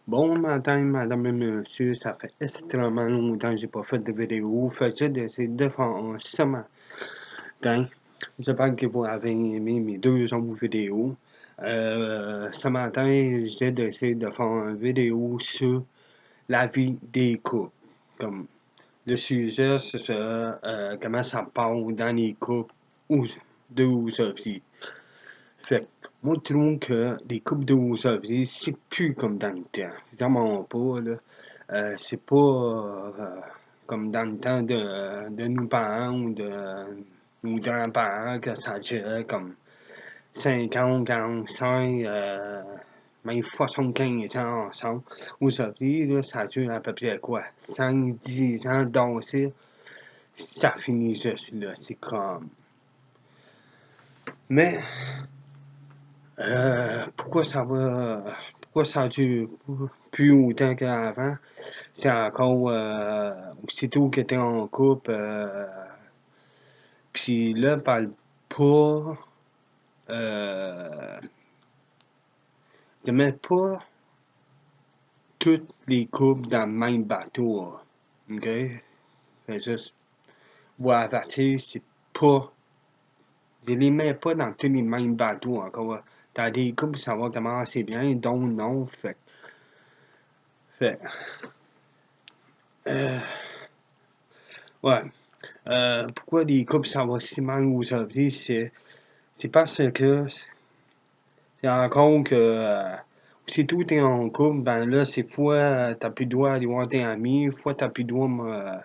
Bon matin, madame et monsieur, ça fait extrêmement longtemps que j'ai pas fait de vidéo. Faisais d'essayer de faire ce matin. J'espère que vous avez aimé mes deux autres vidéos. Ce matin, j'ai décidé de faire une vidéo sur la vie des couples. Comme le sujet, c'est ça, comment ça parle dans les couples d'aujourd'hui. Fait que moi, je trouve que les couples d'aujourd'hui, c'est plus comme dans le temps. Vraiment pas, là. C'est pas comme dans le temps de nos parents ou de nos grands-parents que ça durait comme 50, 45, même 75 ans ensemble. Aujourd'hui, là, ça dure à peu près quoi? 5, 10 ans danser, ça finit juste là. C'est comme. Mais pourquoi ça dure plus autant qu'avant? C'est encore aussitôt que t'es en couple, puis là, parle pas de mettre pas tous les couples dans le même bateau, ok? Fait juste vous avertir, c'est pas. Je les mets pas dans tous les mêmes bateaux encore. T'as des couples, ça va commencer bien, d'autres non, fait. Ouais. Pourquoi les couples ça va si mal aujourd'hui, c'est parce que c'est encore que si tout est en couple, ben là, c'est fois t'as plus le droit d'aller voir tes amis, fois t'as plus le droit de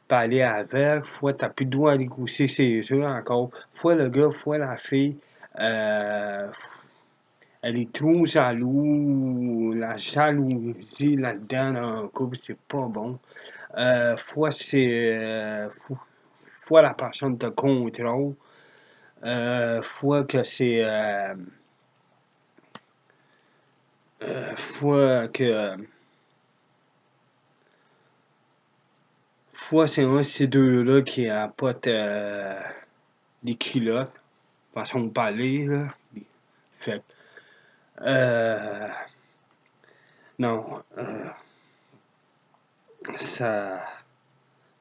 parler avec, fois t'as plus le droit d'aller coucher chez eux encore, fois le gars, fois la fille, euh, elle est trop jaloux, la jalousie là-dedans dans un couple, c'est pas bon. Fois fois la personne te contrôle, fois que c'est fois que fois c'est un de ces deux-là qui apporte des culottes, façon de parler, là. Fait non, ça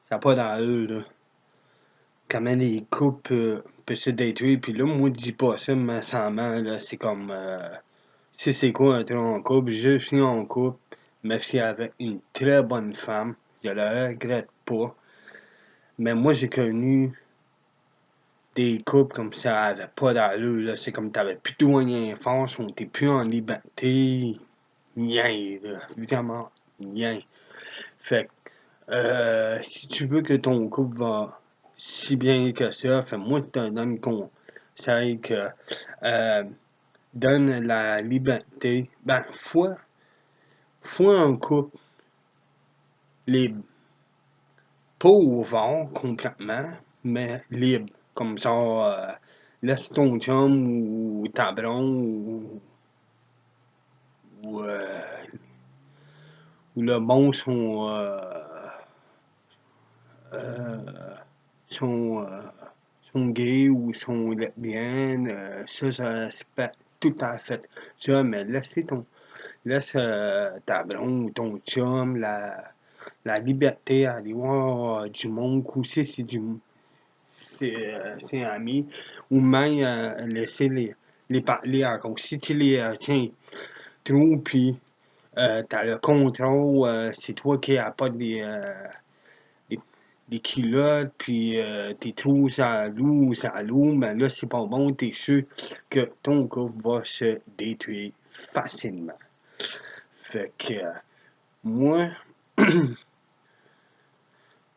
ça a pas d'allure, là. Comment les couples peuvent se détruire, puis là, moi, je dis pas ça, mais sincèrement, là, c'est comme, si c'est quoi être en couple, je suis en couple, mais je suis avec une très bonne femme, je le regrette pas, mais moi, j'ai connu des couples comme ça avait pas d'allure, là, c'est comme t'avais plus de moyens forts, on était plus en liberté, rien, là, évidemment, rien. Fait que, si tu veux que ton couple va si bien que ça, fait moi, je te donne conseil que, donne la liberté, ben, faut un couple libre. Pas ouvert complètement, mais libre. Comme ça, laisse ton chum ou ta blonde ou, ou le bon sont, sont gays ou sont lesbiennes, ça c'est pas tout à fait ça, mais laisse ta blonde ou ton chum la liberté à aller voir du monde, coucher si ses amis, ou même laisser les parler encore. Si tu les tiens trop, puis t'as le contrôle, c'est toi qui apportes des, des culottes, puis t'es trop jaloux ou jaloux, ben là, c'est pas bon, t'es sûr que ton couple va se détruire facilement. Fait que, moi,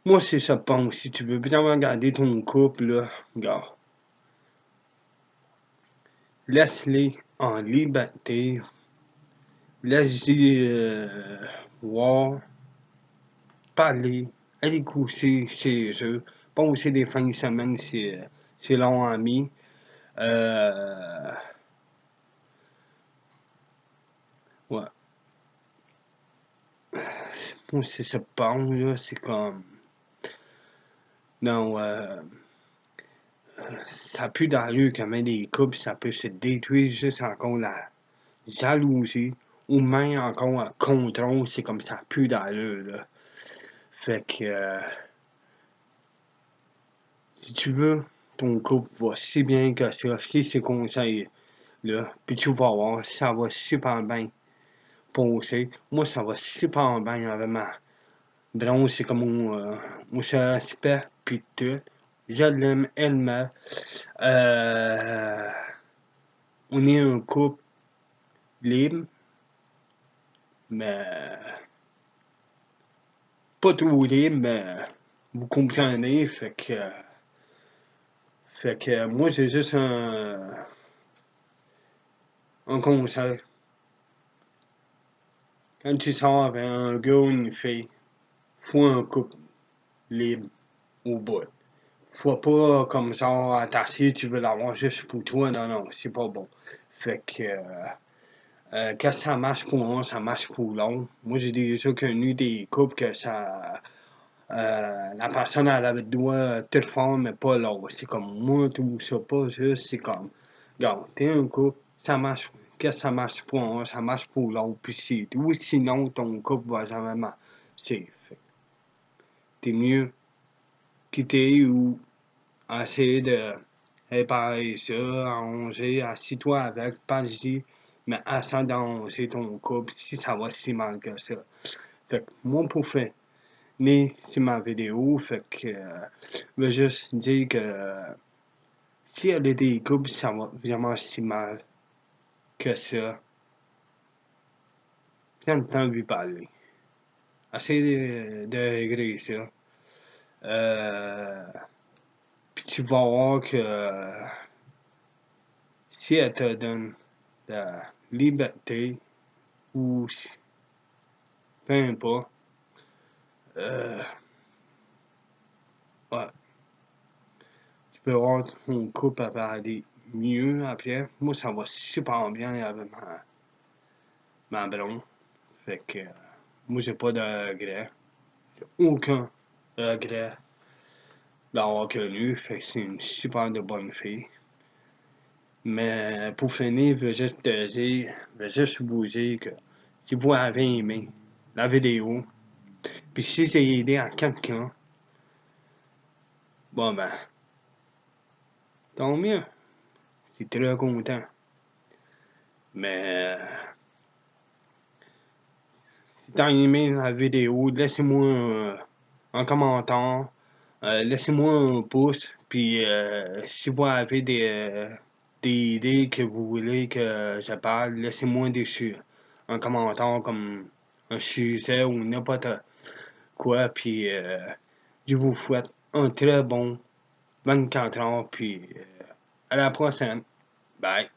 moi, c'est ça, pense. Si tu veux bien regarder ton couple, là, regarde, laisse-les en liberté, laisse-les voir, parler, aller coucher chez eux, passer des fins de semaine chez leurs amis. Ouais. Moi, c'est ça, pense, là, c'est comme. Non, ça a plus d'allure quand même les couples, ça peut se détruire juste encore la jalousie ou même encore un contrôle, c'est comme ça plus d'allure, là. Fait que, si tu veux, ton couple va si bien que ça, si ces conseils-là, puis tu vas voir, ça va super bien passer. Moi, ça va super bien avec ma blonde, c'est comme on se respecte, puis tout. Je l'aime, elle m'aime. On est un couple libre, mais pas trop libre, mais vous comprenez, fait que moi, c'est juste un conseil. Quand tu sors avec un gars ou une fille, faut un couple libre au bout. Faut pas comme ça t'asseoir, tu veux l'avoir juste pour toi. Non, non, c'est pas bon. Fait que quand ça marche pour un, ça marche pour l'autre. Moi, j'ai déjà connu des couples que ça. La personne, elle avait le doigt tout fort, mais pas l'autre. C'est comme moi, tout ça, pas juste. C'est comme, regarde, t'es un couple, ça marche. Que ça marche pour un, ça marche pour l'autre. Puis c'est tout. Sinon, ton couple va jamais marcher. Fait que t'es mieux quitter ou essayer de réparer ça, arranger, assis-toi avec, parle-y, mais essaie d'arranger ton couple si ça va si mal que ça. Fait que moi, pour finir sur ma vidéo, fait que je veux juste dire que si elle a des couples, ça va vraiment si mal que ça, prends le temps de lui parler. Essaye de régler ça. Puis tu vas voir que si elle te donne la liberté ou peu importe, euh, ouais, tu peux voir ton couple va aller mieux après. Moi, ça va super bien avec ma blonde. Fait que moi, j'ai pas de regret. J'ai aucun regret d'avoir connu. Fait que c'est une super de bonne fille. Mais pour finir, je veux juste te dire, je veux juste vous dire que si vous avez aimé la vidéo, puis si j'ai aidé à quelqu'un, bon ben, tant mieux. Je suis très content. Mais si t'as aimé la vidéo, laissez-moi un commentaire, laissez-moi un pouce, puis si vous avez des idées que vous voulez que je parle, laissez-moi dessus un commentaire comme un sujet ou n'importe quoi, puis je vous souhaite un très bon 24 heures, puis à la prochaine. Bye.